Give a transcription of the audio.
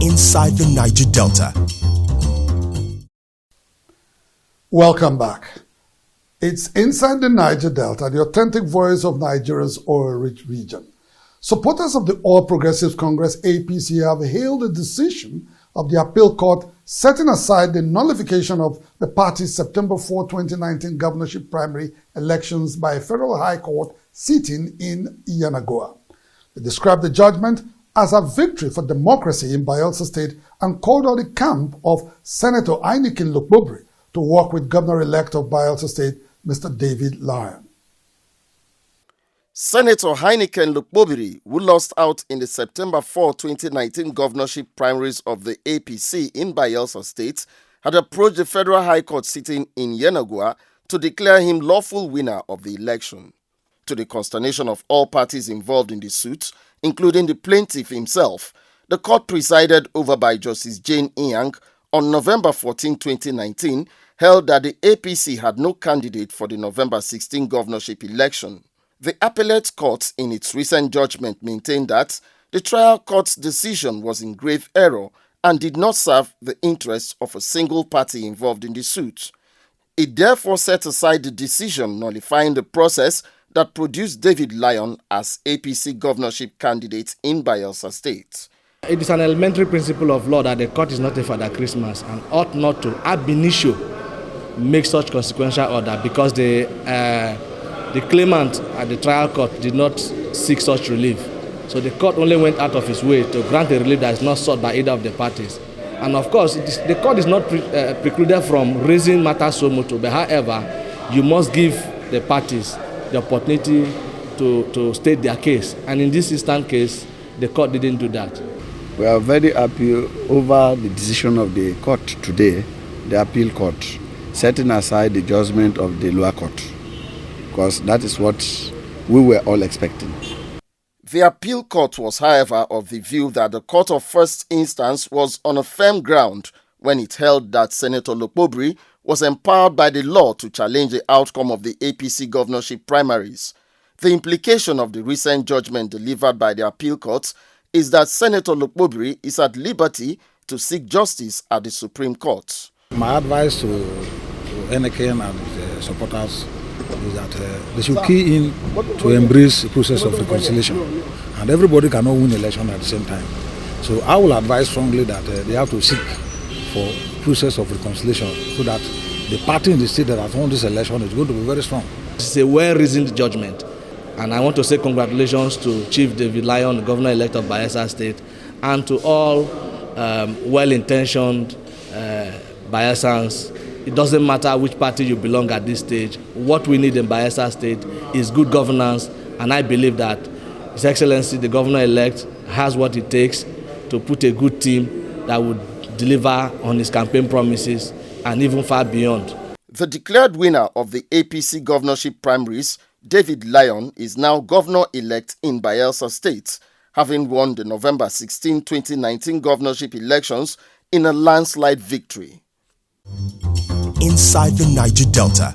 inside the Niger Delta. Welcome back. It's Inside the Niger Delta, the authentic voice of Nigeria's oil-rich region. Supporters of the All Progressives Congress APC have hailed the decision of the appeal court setting aside the nullification of the party's September 4, 2019 governorship primary elections by a federal high court sitting in Yenagoa. They described the judgment as a victory for democracy in Bayelsa State and called on the camp of Senator Heineken Lukbobri to work with Governor-elect of Bayelsa State, Mr. David Lyon. Senator Heineken Lukbobri, who lost out in the September 4, 2019 governorship primaries of the APC in Bayelsa State, had approached the Federal High Court sitting in Yenagoa to declare him lawful winner of the election. To the consternation of all parties involved in the suit, including the plaintiff himself, the court presided over by Justice Jane Inyang on November 14, 2019, held that the APC had no candidate for the November 16 governorship election. The appellate court, in its recent judgment, maintained that the trial court's decision was in grave error and did not serve the interests of a single party involved in the suit. It therefore set aside the decision nullifying the process that produced David Lyon as APC governorship candidate in Bayelsa State. It is an elementary principle of law that the court is not a Father Christmas and ought not to, ab initio, make such consequential order because the claimant at the trial court did not seek such relief. So the court only went out of its way to grant a relief that is not sought by either of the parties. And of course, the court is not precluded from raising matters so much, but however, you must give the parties the opportunity to state their case. And in this instant case, the court didn't do that. We are very happy over the decision of the court today, the appeal court, setting aside the judgment of the lower court, because that is what we were all expecting. The appeal court was, however, of the view that the court of first instance was on a firm ground when it held that Senator Lukbobri was empowered by the law to challenge the outcome of the APC governorship primaries. The implication of the recent judgment delivered by the appeal court is that Senator Lukbobri is at liberty to seek justice at the Supreme Court. My advice to NIGER and the supporters is that they should key in to embrace the process of reconciliation. And everybody cannot win election at the same time. So I will advise strongly that they have to seek for process of reconciliation so that the party in the state that has won this election is going to be very strong. It's a well-reasoned judgment. And I want to say congratulations to Chief David Lyon, Governor-elect of Bayelsa State, and to all well-intentioned Bayelsans. It doesn't matter which party you belong at this stage. What we need in Bayelsa State is good governance, and I believe that His Excellency, the Governor-elect, has what it takes to put a good team that would deliver on his campaign promises and even far beyond. The declared winner of the APC governorship primaries, David Lyon, is now governor-elect in Bayelsa State, having won the November 16, 2019 governorship elections in a landslide victory. Inside the Niger Delta.